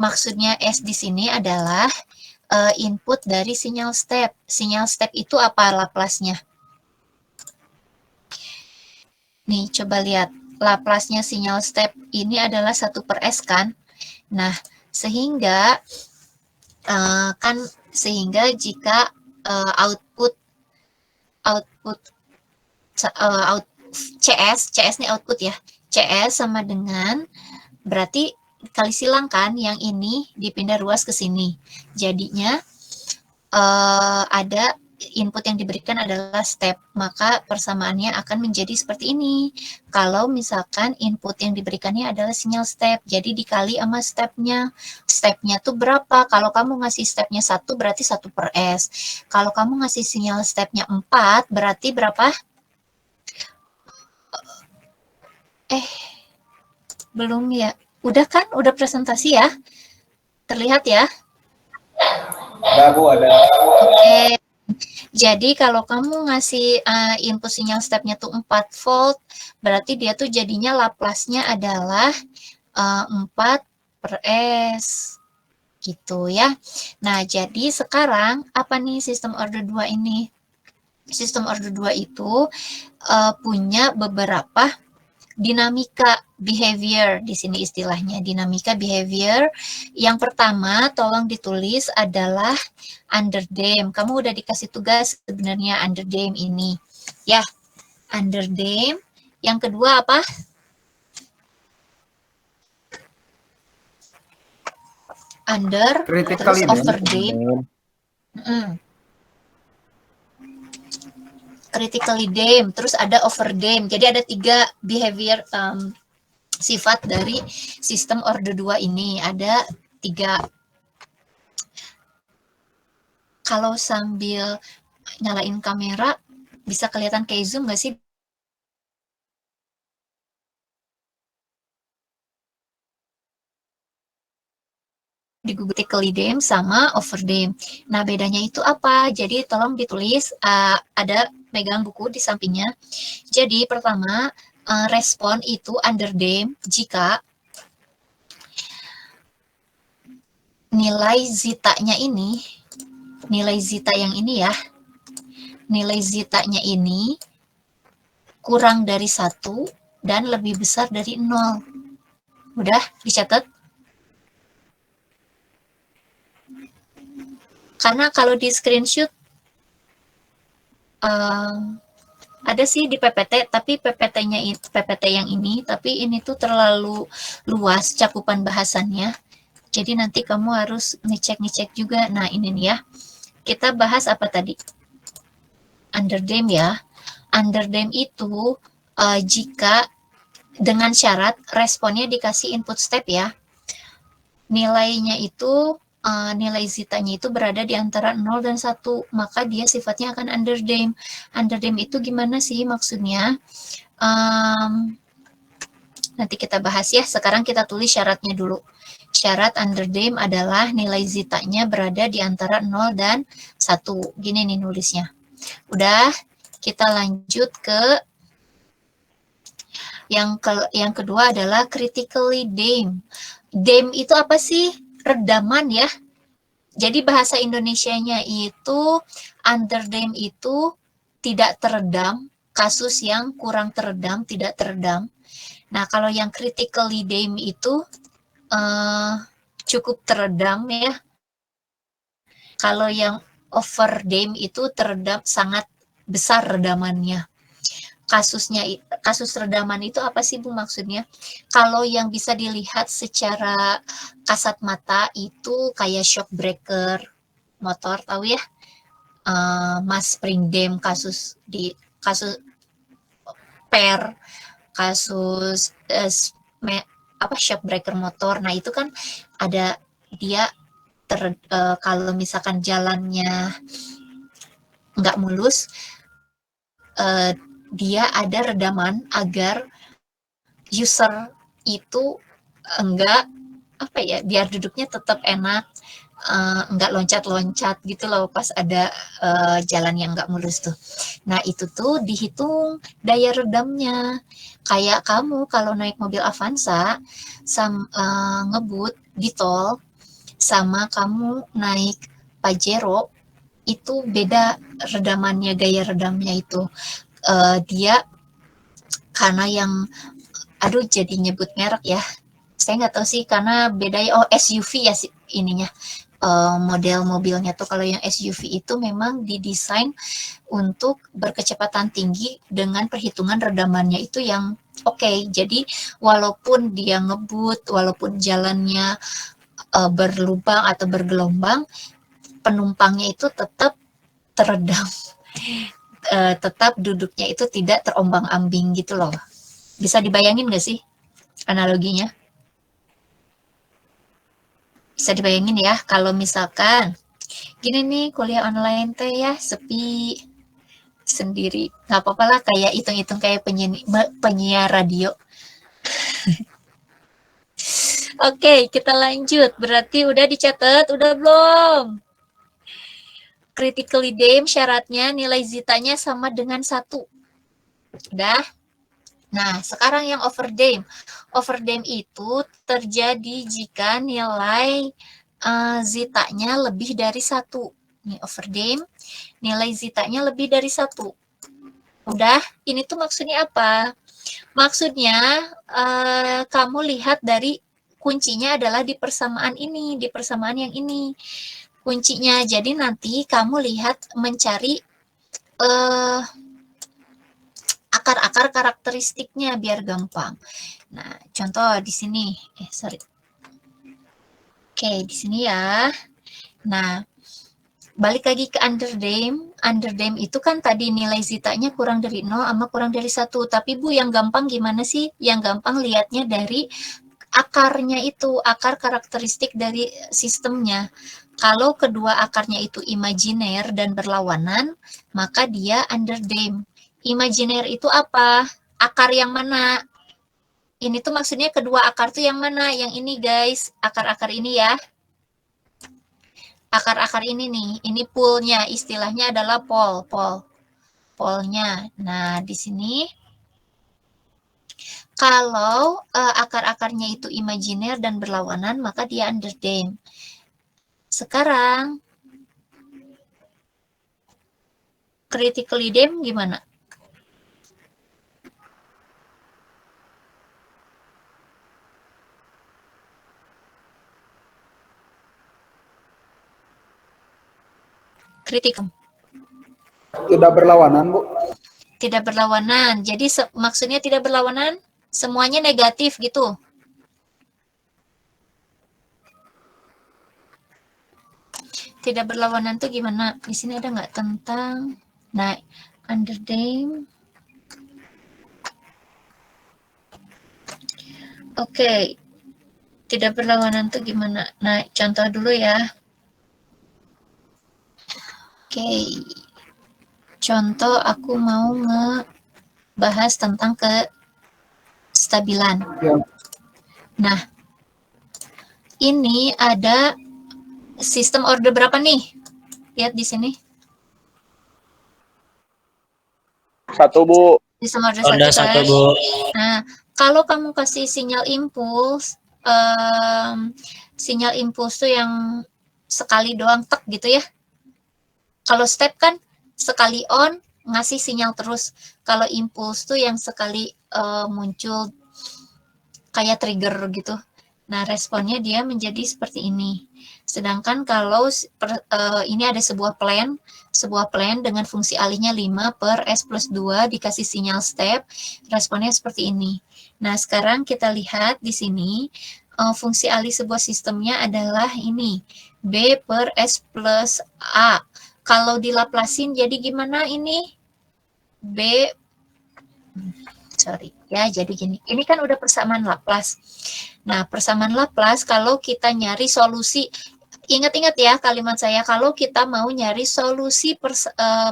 Maksudnya S di sini adalah input dari sinyal step. Sinyal step itu apa Laplace-nya? Nih, coba lihat. Laplace-nya sinyal step ini adalah 1/S kan? Nah, sehingga jika output CS ini output ya, CS sama dengan, berarti kali silang kan, yang ini dipindah ruas ke sini, jadinya ada input yang diberikan adalah step, maka persamaannya akan menjadi seperti ini. Kalau misalkan input yang diberikannya adalah sinyal step, jadi dikali sama stepnya. Stepnya tuh berapa? Kalau kamu ngasih stepnya 1 berarti 1/S. Kalau kamu ngasih sinyal stepnya 4 berarti berapa? Belum ya? Udah kan? Udah presentasi ya? Terlihat ya? Ada Bu, ada. Oke. Jadi kalau kamu ngasih input sinyal stepnya tuh 4 volt, berarti dia tuh jadinya Laplace-nya adalah 4/S. Gitu ya. Nah, jadi sekarang apa nih sistem order 2 ini? Sistem order 2 itu punya beberapa dinamika behavior, di sini istilahnya dinamika behavior. Yang pertama, tolong ditulis adalah underdamped. Kamu udah dikasih tugas sebenarnya underdamped ini. Ya, underdamped. Yang kedua apa? Under, terus overdamped. Critically damped, terus ada overdamped. Jadi ada 3 behavior sifat dari sistem order 2 ini. Ada 3. Kalau sambil nyalain kamera, bisa kelihatan kayak zoom nggak sih? Di Google critically damped sama overdamped. Nah, bedanya itu apa? Jadi tolong ditulis, ada megang buku di sampingnya. Jadi pertama, respon itu underdamped jika nilai zeta-nya ini, nilai zeta yang ini ya, nilai zeta-nya ini kurang dari 1 dan lebih besar dari 0. Udah dicatat? Karena kalau di screenshot ada sih di PPT, tapi PPT-nya itu PPT yang ini, tapi ini tuh terlalu luas cakupan bahasannya. Jadi nanti kamu harus ngecek juga. Nah, ini nih ya. Kita bahas apa tadi? Underdamped ya. Underdamped itu jika dengan syarat responnya dikasih input step ya. Nilainya itu nilai zeta-nya itu berada di antara 0 dan 1, maka dia sifatnya akan underdamped. Underdamped itu gimana sih maksudnya? Nanti kita bahas ya, sekarang kita tulis syaratnya dulu. Syarat underdamped adalah nilai zeta-nya berada di antara 0 dan 1. Gini nih nulisnya. Udah, kita lanjut ke yang kedua adalah critically damped. Damped itu apa sih? Redaman ya. Jadi bahasa Indonesianya itu underdamped itu tidak teredam, kasus yang kurang teredam, tidak teredam. Nah, kalau yang critically damped itu cukup teredam ya. Kalau yang overdamped itu teredam, sangat besar redamannya. Kasus redaman itu apa sih Bu maksudnya? Kalau yang bisa dilihat secara kasat mata itu kayak shock breaker motor, tahu ya? Mass spring dam, kasus per, kasus shock breaker motor. Nah, itu kan ada dia kalau misalkan jalannya nggak mulus, dia ada redaman agar user itu enggak biar duduknya tetap enak, enggak loncat-loncat gitu loh pas ada jalan yang enggak mulus tuh. Nah, itu tuh dihitung daya redamnya. Kayak kamu kalau naik mobil Avanza ngebut di tol, sama kamu naik Pajero, itu beda redamannya, gaya redamnya itu. Dia karena yang, aduh jadi nyebut merek ya, saya nggak tahu sih karena bedanya, oh SUV ya sih ininya, model mobilnya tuh. Kalau yang SUV itu memang didesain untuk berkecepatan tinggi dengan perhitungan redamannya itu yang oke. Jadi walaupun dia ngebut, walaupun jalannya berlubang atau bergelombang, penumpangnya itu tetap teredam, tetap duduknya itu tidak terombang-ambing gitu loh. Bisa dibayangin nggak sih analoginya? Bisa dibayangin ya, kalau misalkan gini nih kuliah online teh ya, sepi sendiri, nggak apa-apa lah, kayak hitung-hitung kayak penyiar radio. Oke, kita lanjut. Berarti udah dicatat, udah belum? Critically damp syaratnya nilai zitanya sama dengan 1. Udah? Nah, sekarang yang overdamp. Overdamp itu terjadi jika nilai zitanya lebih dari 1. Ini overdamp, nilai zitanya lebih dari 1. Udah? Ini tuh maksudnya apa? Maksudnya kamu lihat dari kuncinya adalah di persamaan ini, di persamaan yang ini kuncinya. Jadi nanti kamu lihat mencari akar-akar karakteristiknya biar gampang. Nah, contoh di sini. Oke, di sini ya. Nah, balik lagi ke underdamp. Underdamp itu kan tadi nilai zitanya kurang dari 0 sama kurang dari 1. Tapi Bu, yang gampang gimana sih? Yang gampang lihatnya dari akarnya itu, akar karakteristik dari sistemnya. Kalau kedua akarnya itu imajiner dan berlawanan, maka dia underdamp. Imajiner itu apa? Akar yang mana? Ini tuh maksudnya kedua akar tuh yang mana? Yang ini guys, akar-akar ini ya. Akar-akar ini nih, ini poolnya, istilahnya adalah polnya. Nah, di sini kalau akar-akarnya itu imajiner dan berlawanan, maka dia underdamp. Sekarang critically damp gimana? Critical. Tidak berlawanan, Bu. Tidak berlawanan. Jadi maksudnya tidak berlawanan, semuanya negatif gitu. Tidak berlawanan tuh gimana? Di sini ada nggak tentang, nah, underdamp. Oke, tidak berlawanan tuh gimana? Nah, contoh dulu ya. Oke, contoh aku mau ngebahas tentang kestabilan. Ya. Nah, ini ada sistem order berapa nih? Lihat di sini. 1, Bu. Sistem order Order 1 kan? 1, Bu. Nah, kalau kamu kasih sinyal impuls, sinyal impuls tuh yang sekali doang tek gitu ya. Kalau step kan sekali on ngasih sinyal terus. Kalau impuls tuh yang sekali muncul kayak trigger gitu. Nah, responnya dia menjadi seperti ini. Sedangkan kalau ini ada sebuah plan dengan fungsi alihnya 5 per S plus 2 dikasih sinyal step, responnya seperti ini. Nah, sekarang kita lihat di sini, fungsi alih sebuah sistemnya adalah ini, B per S plus A. Kalau dilaplasin jadi gimana ini? B, sorry ya, jadi gini. Ini kan udah persamaan Laplace. Nah, persamaan Laplace kalau kita nyari solusi, ingat-ingat ya kalimat saya, kalau kita mau nyari solusi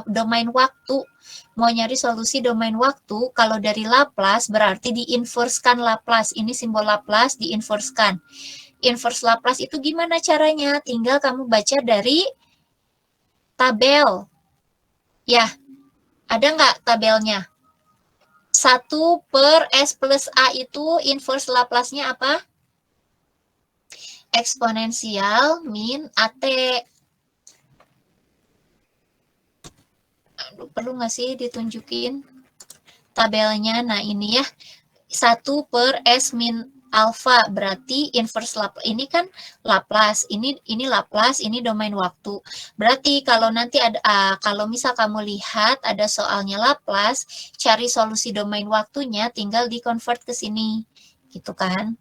domain waktu, mau nyari solusi domain waktu, kalau dari Laplace berarti diinverskan Laplace. Ini simbol Laplace diinverskan. Inverse Laplace itu gimana caranya? Tinggal kamu baca dari tabel. Ya, ada nggak tabelnya? 1 per S plus A itu inverse Laplace-nya apa? eksponensial min AT. Aduh, perlu nggak sih ditunjukin tabelnya? Nah, ini ya, 1 per S min alpha, berarti inverse Laplace. Ini kan Laplace, ini Laplace, ini domain waktu. Berarti kalau nanti ada, kalau misal kamu lihat ada soalnya Laplace, cari solusi domain waktunya, tinggal di-convert ke sini, gitu kan.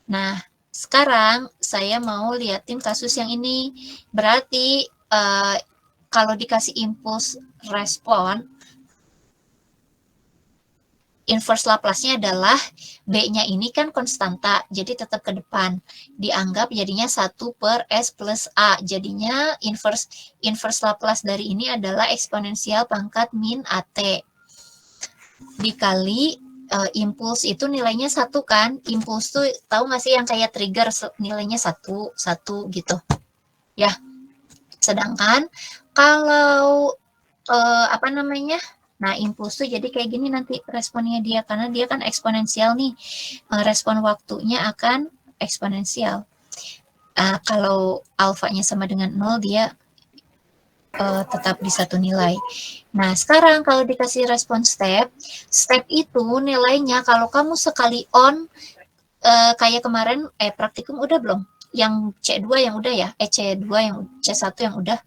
Nah, sekarang saya mau liatin kasus yang ini. Berarti kalau dikasih impuls respon, inverse Laplace-nya adalah B-nya ini kan konstanta, jadi tetap ke depan. Dianggap jadinya 1 per S plus A. Jadinya inverse Laplace dari ini adalah eksponensial pangkat min AT. Dikali impuls itu nilainya 1 kan. Impuls tuh tahu nggak sih yang kayak trigger nilainya 1 gitu. Ya. Sedangkan kalau apa namanya? Nah, impuls tuh jadi kayak gini nanti responnya dia, karena dia kan eksponensial nih. Respon waktunya akan eksponensial. Kalau alfanya sama dengan 0, dia tetap di satu nilai. Nah, sekarang kalau dikasih respon step itu nilainya kalau kamu sekali on, kayak kemarin, praktikum udah belum? Yang C2 yang udah ya? C2 yang C1 yang udah.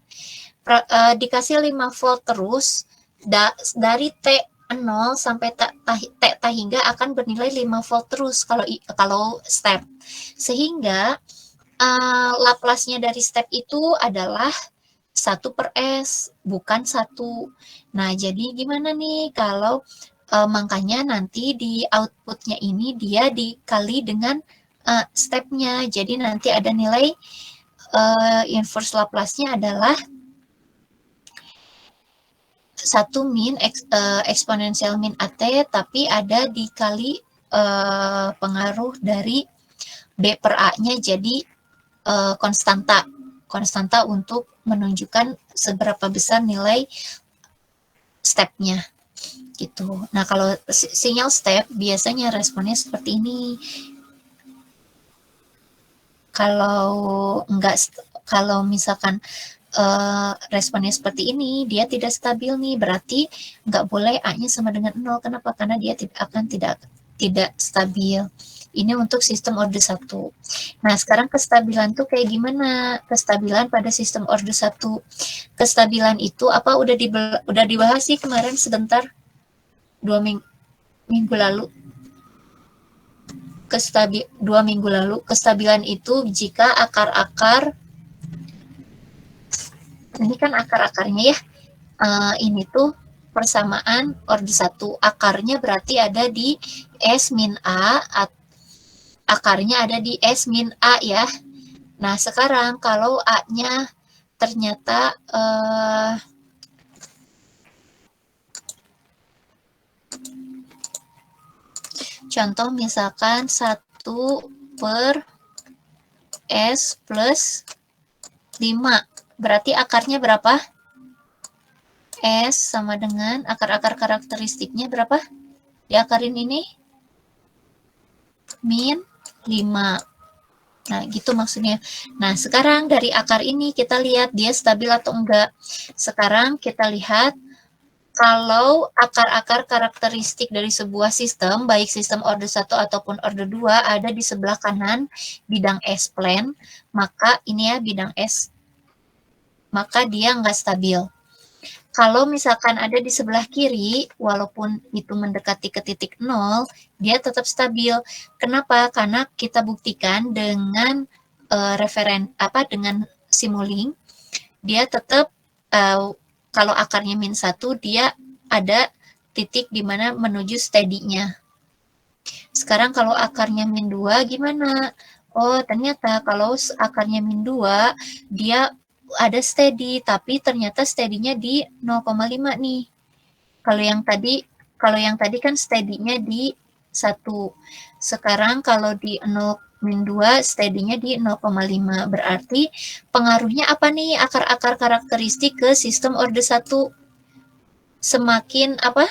Dikasih 5 volt terus, dari T0 sampai T hingga akan bernilai 5 volt terus kalau step. Sehingga Laplace-nya dari step itu adalah 1 per S, bukan 1. Nah, jadi gimana nih kalau makanya nanti di output-nya ini dia dikali dengan step-nya. Jadi nanti ada nilai inverse Laplace-nya adalah 1 min eksponensial min AT, tapi ada dikali pengaruh dari B per A-nya, jadi konstanta untuk menunjukkan seberapa besar nilai step-nya gitu. Nah, kalau sinyal step biasanya responnya seperti ini. Kalau enggak, kalau misalkan responnya seperti ini, dia tidak stabil nih, berarti nggak boleh A-nya sama dengan 0. Kenapa? Karena dia tidak stabil. Ini untuk sistem order 1. Nah, sekarang kestabilan tuh kayak gimana? Kestabilan pada sistem order 1. Kestabilan itu apa? Udah dibahas sih kemarin sebentar, 2 minggu lalu. 2 minggu lalu, kestabilan itu jika akar-akar, ini kan akar-akarnya ya, ini tuh persamaan order 1. Akarnya berarti ada di S min A, akarnya ada di S min A ya. Nah, sekarang kalau A-nya ternyata contoh misalkan 1 per S plus 5. Berarti akarnya berapa? S sama dengan akar-akar karakteristiknya berapa? Diakarin ini? Min 5. Nah, gitu maksudnya. Nah, sekarang dari akar ini kita lihat dia stabil atau enggak. Sekarang kita lihat kalau akar-akar karakteristik dari sebuah sistem, baik sistem order 1 ataupun order 2 ada di sebelah kanan bidang S-plane, maka ini ya bidang S, maka dia nggak stabil. Kalau misalkan ada di sebelah kiri, walaupun itu mendekati ke titik 0, dia tetap stabil. Kenapa? Karena kita buktikan dengan dengan Simulink, dia tetap kalau akarnya min 1, dia ada titik di mana menuju steady-nya. Sekarang kalau akarnya min 2 gimana? Oh, ternyata kalau akarnya min 2, dia ada steady, tapi ternyata steady-nya di 0,5 nih. Kalau yang tadi kan steady-nya di 1. Sekarang kalau di 0 min 2 steady-nya di 0,5. Berarti pengaruhnya apa nih akar-akar karakteristik ke sistem order 1? Semakin apa?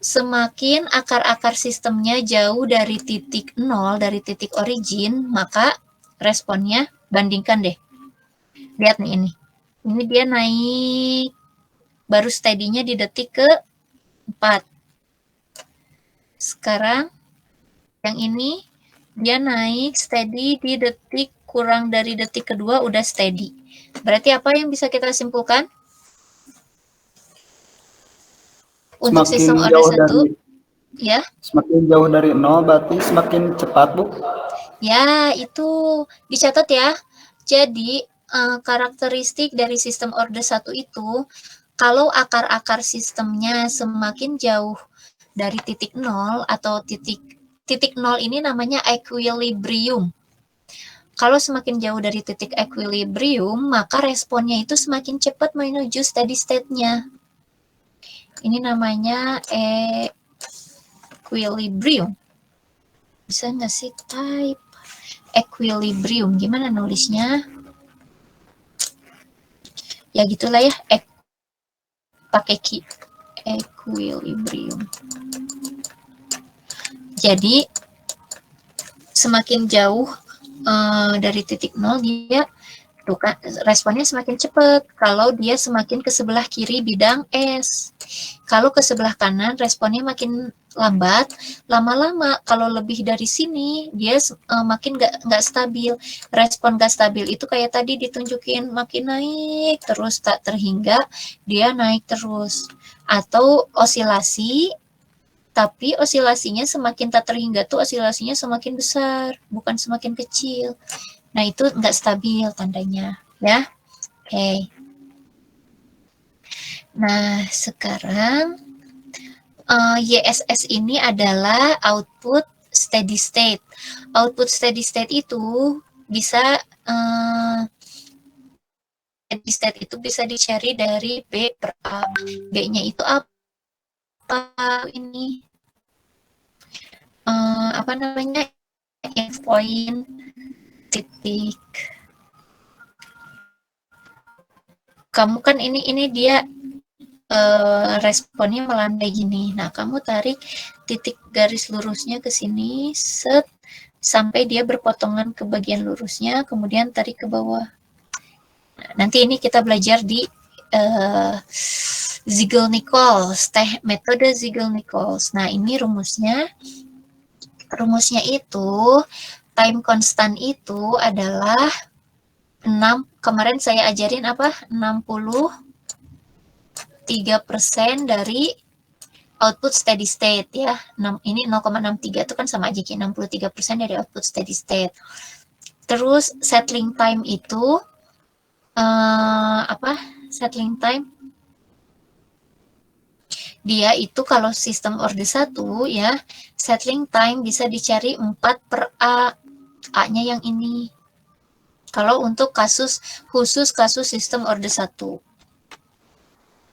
semakin akar-akar sistemnya jauh dari titik nol, dari titik origin, maka responnya bandingkan deh. Lihat nih ini. Ini dia naik, baru steady-nya di detik ke-4. Sekarang yang ini dia naik steady di detik kurang dari detik kedua udah steady. Berarti apa yang bisa kita simpulkan? Untuk sistem order 1, ya. Semakin jauh dari nol berarti semakin cepat, Bu. Ya, itu dicatat ya. Jadi, karakteristik dari sistem order 1 itu, kalau akar-akar sistemnya semakin jauh dari titik nol atau titik nol ini namanya equilibrium. Kalau semakin jauh dari titik equilibrium, maka responnya itu semakin cepat menuju steady state-nya. Ini namanya equilibrium. Bisa nggak sih type equilibrium? Gimana nulisnya? Ya gitulah ya, pakai ki, equilibrium. Jadi semakin jauh dari titik nol dia tuh kan responnya semakin cepat kalau dia semakin ke sebelah kiri bidang S. Kalau ke sebelah kanan responnya makin lambat. Lama-lama kalau lebih dari sini dia makin nggak stabil. Respon nggak stabil itu kayak tadi ditunjukin makin naik terus tak terhingga dia naik terus. Atau osilasi, tapi osilasinya semakin tak terhingga tuh osilasinya semakin besar, bukan semakin kecil. Nah, itu nggak stabil tandanya, ya. Oke. Nah, sekarang YSS ini adalah output steady state. Output steady state itu bisa steady state itu bisa dicari dari B per A. B-nya itu apa ini? Apa namanya? Endpoint titik. Kamu kan ini dia responnya melandai gini. Nah, kamu tarik titik garis lurusnya ke sini, set, sampai dia berpotongan ke bagian lurusnya, kemudian tarik ke bawah. Nah, nanti ini kita belajar di Ziegel-Nichols, metode Ziegel-Nichols. Nah, ini rumusnya. Rumusnya itu, time constant itu adalah 6, kemarin saya ajarin apa? 63% dari output steady state ya. Ini 0,63 itu kan sama aja kayak 63% dari output steady state. Terus settling time itu apa? Settling time dia itu kalau sistem order 1 ya, settling time bisa dicari 4 per A. A-nya yang ini. Kalau untuk khusus kasus sistem order 1.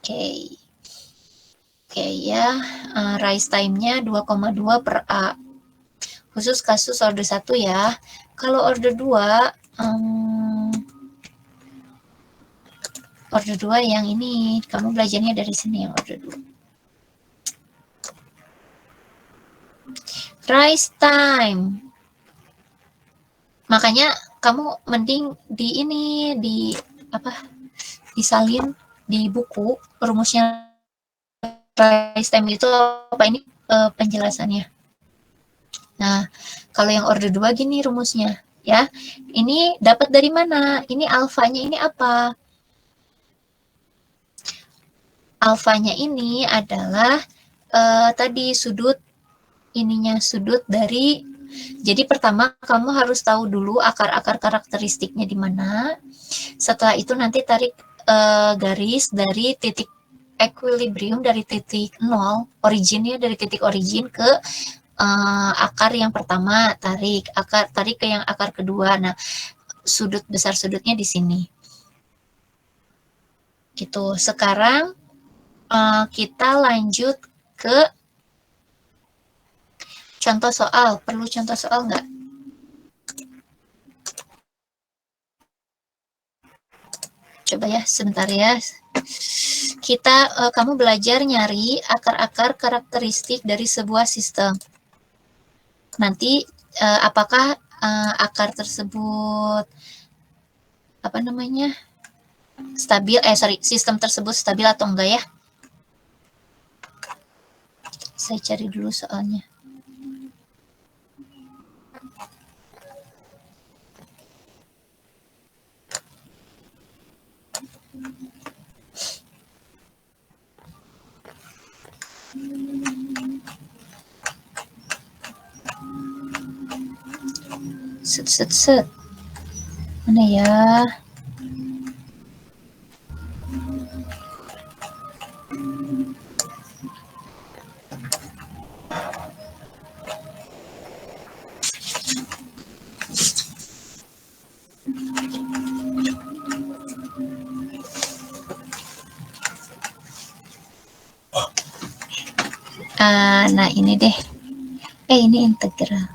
Oke ya, rise time-nya 2,2 per A. Khusus kasus order 1 ya. Kalau order 2, order 2 yang ini, kamu belajarnya dari sini yang order 2. Rise time. Makanya kamu mending disalin di buku rumusnya rise time itu apa ini penjelasannya. Nah, kalau yang order 2 gini rumusnya ya. Ini dapat dari mana? Ini alfanya ini apa? Alfanya ini adalah tadi sudut dari. Jadi pertama kamu harus tahu dulu akar-akar karakteristiknya di mana. Setelah itu nanti tarik garis dari titik equilibrium, dari titik nol, originnya dari titik origin ke akar yang pertama, tarik ke yang akar kedua. Nah, sudut besar sudutnya di sini. Gitu. Sekarang kita lanjut ke contoh soal. Perlu contoh soal nggak? Coba ya, sebentar ya. kamu belajar nyari akar-akar karakteristik dari sebuah sistem. Nanti apakah akar tersebut stabil, sistem tersebut stabil atau enggak ya? Saya cari dulu soalnya. Set. Mana ya? Nah ini deh. Ini integral.